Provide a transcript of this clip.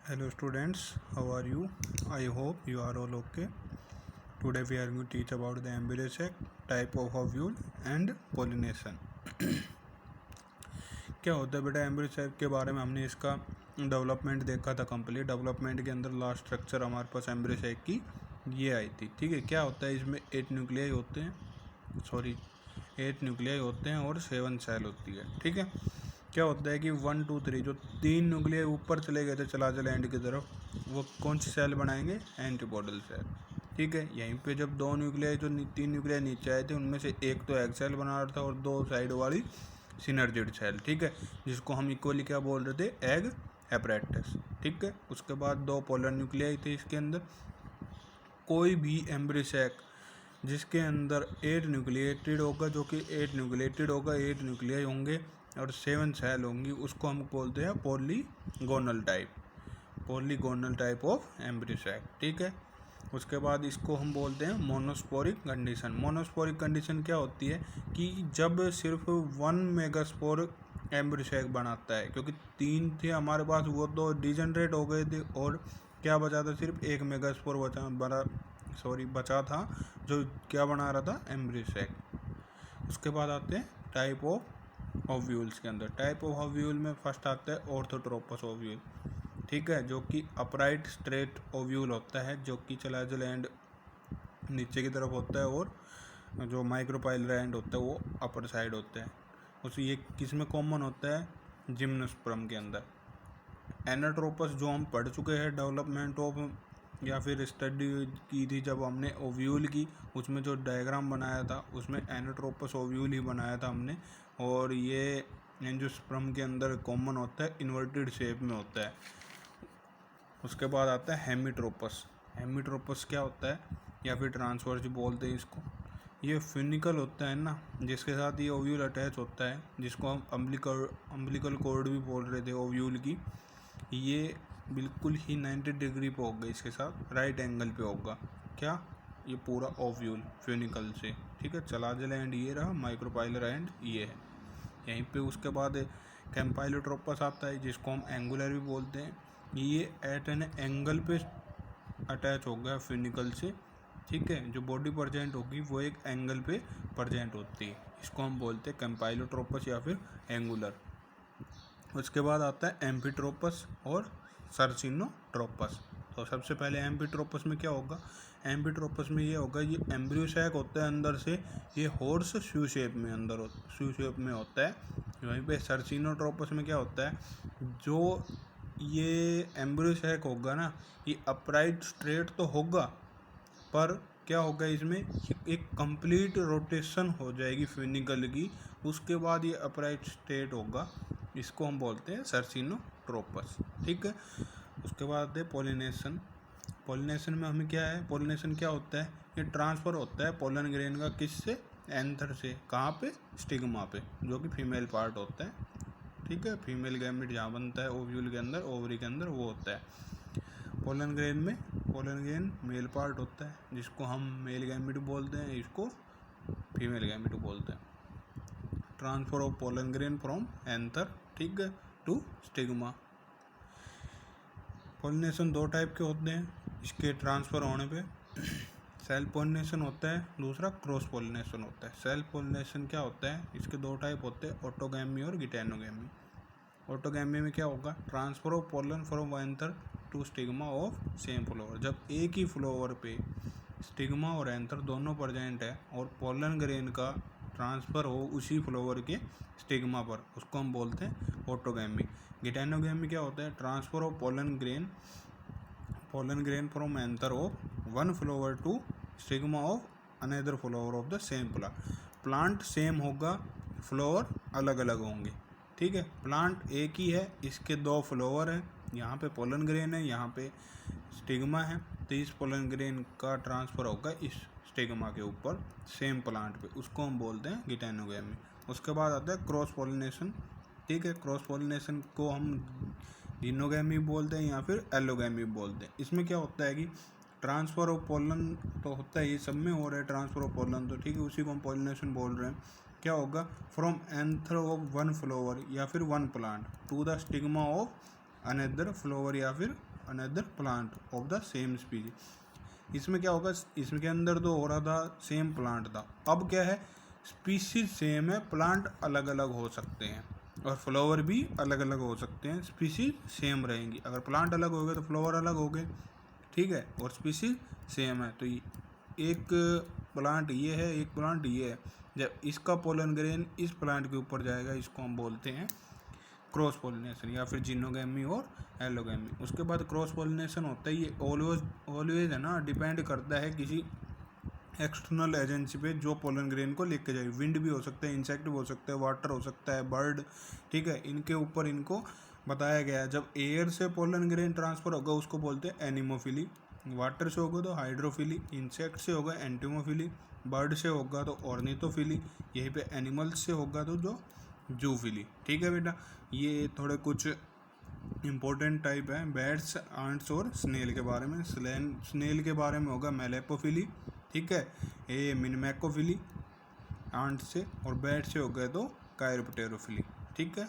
Hello students, how are you? I hope you are all okay. Today we are going to teach about the embryo sac, type of ovule and pollination. क्या होता है बेटा embryo sac के बारे में हमने इसका development देखा था कंप्लीट। डेवलपमेंट के अंदर लास्ट स्ट्रक्चर हमारे पास एम्ब्रियो सैक की ये आई थी। ठीक है, क्या होता है इसमें 8 न्यूक्लियाई होते हैं, 8 न्यूक्लियाई होते हैं और 7 सेल होती है। ठीक है, क्या होता है कि 1 2 3 जो 3 न्यूक्लियाई ऊपर चले गए थे चलाजल एंड की तरफ, वो कौन सी सेल बनाएंगे? Antipodal cell. ठीक है, यहीं पे जब 2 न्यूक्लियाई जो 3 न्यूक्लियाई नीचे आए थे उनमें से एक तो एग सेल बना रहा था और 2 साइड वाली सिनर्जिड सेल। ठीक है, जिसको हम इक्वली क्या बोल रहे थे? Egg apparatus. ठीक है, उसके बाद 2 पोलर न्यूक्लियाई थे इसके अंदर। कोई भी एम्ब्रियो सैक जिसके अंदर 8 न्यूक्लिएटेड होगा, जो कि 8 न्यूक्लिएटेड होगा, 8 न्यूक्लियाई होंगे और 7 सेल होंगी, उसको हम बोलते हैं polygonal type of embryo sac. ठीक है, उसके बाद इसको हम बोलते हैं मोनोस्पोरिक कंडीशन। मोनोस्पोरिक कंडीशन क्या होती है कि जब सिर्फ 1 मेगास्पोर एम्ब्रियो सैक बनाता है, क्योंकि 3 थे हमारे पास, वो तो डिजनरेट हो गए थे और क्या बचा था? सिर्फ 1 मेगास्पोर बचा था, जो क्या बना रहा था? Embryo sac. उसके बाद आते हैं टाइप ऑफ ओव्यूल्स के अंदर। टाइप ऑफ ओव्यूल में फर्स्ट आता है ऑर्थोट्रोपस ओव्यूल। ठीक है, जो कि अपराइट स्ट्रेट ओव्यूल होता है, जो कि चलाजल एंड नीचे की तरफ होता है और जो माइक्रोपाइलर एंड होता है वो अपर साइड होता है। उस ये किस में कॉमन होता है? जिम्नोस्पर्म के अंदर। एनाट्रोपस जो हम पढ़ चुके हैं डेवलपमेंट ऑफ, या फिर स्टडी की थी जब हमने ओव्यूल की, उसमें जो डायग्राम बनाया था उसमें एनाट्रोपस ओव्यूल ही बनाया था हमने। और ये एंजियोस्पर्म के अंदर कॉमन होता है, इन्वर्टेड शेप में होता है। उसके बाद आता है हेमीट्रोपस। हेमीट्रोपस क्या होता है, या फिर ट्रांसवर्स बोलते हैं इसको। ये फिनिकल होता है ना, जिसके साथ ये ओव्यूल अटैच होता है, जिसको हम अम्बिलिकल कॉर्ड भी बोल रहे थे ओव्यूल की। ये बिल्कुल ही 90 डिग्री पे होगा, इसके साथ राइट एंगल पे होगा। क्या? ये पूरा ओव्यूल फिनिकल से। ठीक है, चलाजल एंड ये रहा, माइक्रोपाइलर एंड ये है यहीं पे। उसके बाद कैम्पाइलोट्रोपस आता है, जिसको हम एंगुलर भी बोलते हैं। ये एट एन एंगल पे अटैच होगा फिनिकल से। ठीक है, जो बॉडी प्रेजेंट होगी वो एक एंगल पे प्रेजेंट होती है, इसको हम बोलते हैं कैम्पाइलोट्रोपस या फिर एंगुलर। उसके बाद आता है एम्फीट्रोपस और सर्सिनोट्रोपस। तो सबसे पहले एम्फीट्रोपस में क्या होगा? एम्फीट्रोपस में ये होगा, ये एम्ब्रियो सैक होता है अंदर से, ये हॉर्स शू शेप में होता है। वहीं पे सर्सिनोट्रोपस में क्या होता है, जो ये एम्ब्रियो सैक होगा ना, ये अपराइट स्ट्रेट तो होगा, पर क्या होगा इसमें? एक कंप्लीट रोटेशन हो जाएगी फिनिकल की, उसके बाद ये अपराइट स्ट्रेट होगा, इसको हम बोलते हैं सर्सिनोट्रोपस। ठीक है, उसके बाद है पॉलिनेशन। पॉलिनेशन में हमें क्या है? पॉलिनेशन क्या होता है? ये ट्रांसफ़र होता है पोलन ग्रेन का, किससे? एंथर से। कहाँ पे? स्टिग्मा पे, जो कि फीमेल पार्ट होता है। ठीक है, फीमेल गैमेट जहाँ बनता है ओव्यूल के अंदर, ओवरी के अंदर, वो होता है। पोलन ग्रेन मेल पार्ट होता है, जिसको हम मेल गैमेट बोलते हैं, इसको फीमेल गैमेट बोलते हैं। Transfer of pollen grain from anther, ठीक है, टू स्टिग्मा। पॉलिनेशन 2 टाइप के होते हैं इसके ट्रांसफ़र होने पे। सेल्फ पॉलिनेशन होता है, दूसरा क्रॉस पॉलिनेशन होता है। सेल्फ पॉलिनेशन क्या होता है? इसके 2 टाइप होते हैं, ऑटोगैमी और गिटेनोगैमी। ऑटोगैमी में क्या होगा? Transfer of pollen from anther to stigma of same flower. जब एक ही फ्लावर पे स्टिग्मा और एंथर दोनों प्रेजेंट है और पोलन ग्रेन का ट्रांसफ़र हो उसी फ्लावर के स्टिग्मा पर, उसको हम बोलते हैं ऑटोगैमी। गिटेनोगैमी क्या होता है? Transfer of pollen grain from anther of one flower to stigma of another flower of the same plant. Plant same होगा, फ्लावर अलग अलग होंगे। ठीक है, प्लांट एक ही है, इसके 2 फ्लावर हैं, यहाँ पे पोलन ग्रेन है, यहाँ पे स्टिग्मा है, तो इस पोलन ग्रेन का ट्रांसफ़र होगा इस स्टिग्मा के ऊपर सेम प्लांट पे, उसको हम बोलते हैं गिटेनोगैमी। उसके बाद आता है क्रॉस पॉलिनेशन। ठीक है, क्रॉस पॉलिनेशन को हम जीनोगैमी बोलते हैं या फिर एलोगैमी बोलते हैं। इसमें क्या होता है कि ट्रांसफ़र ऑफ पोलन तो होता है, ये सब में हो रहा है ट्रांसफ़र ऑफ पोलन, तो ठीक है, उसी को हम पॉलिनेशन बोल रहे हैं। क्या होगा? From anther of one flower या फिर one plant to the stigma of another flower या फिर another plant of the same species. इसमें क्या होगा, इसमें के अंदर तो हो रहा था सेम प्लांट था, अब क्या है स्पीसीज सेम है, प्लांट अलग अलग हो सकते हैं और फ्लावर भी अलग अलग हो सकते हैं, स्पीसीज सेम रहेंगी। अगर प्लांट अलग हो गए तो फ्लावर अलग हो गए, ठीक है, और स्पीसीज सेम है। तो एक प्लांट ये है, एक प्लांट ये है, जब इसका पोलन ग्रेन इस प्लांट के ऊपर जाएगा इसको हम बोलते हैं क्रॉस पोलिनेशन या फिर जिनोगेमी और एलोगेमी। उसके बाद क्रॉस पोलिनेशन होता है, ये ऑलवेज है ना, डिपेंड करता है किसी एक्सटर्नल एजेंसी पे जो पोलन ग्रेन को लेके जाए। विंड भी हो सकता है, इंसेक्ट भी हो सकता है, वाटर हो सकता है, बर्ड, ठीक है, इनके ऊपर इनको बताया गया है। जब एयर से पोलन ग्रेन ट्रांसफर होगा उसको बोलते हैं एनिमोफिली, वाटर से होगा तो हाइड्रोफिली, इंसेक्ट से होगा एंटीमोफिली, बर्ड से होगा तो ऑर्निथोफिली, यहीं पे एनिमल्स से होगा तो जो जूफिली। ठीक है बेटा, ये थोड़े कुछ इम्पोर्टेंट टाइप है बैट्स, आंट्स और स्नेल के बारे में। स्नेल के बारे में होगा मेलेपोफिली, ठीक है, ये मिनमैकोफिली आंट से, और बैट से हो गए तो कायरोप्टेरोफिली। ठीक है।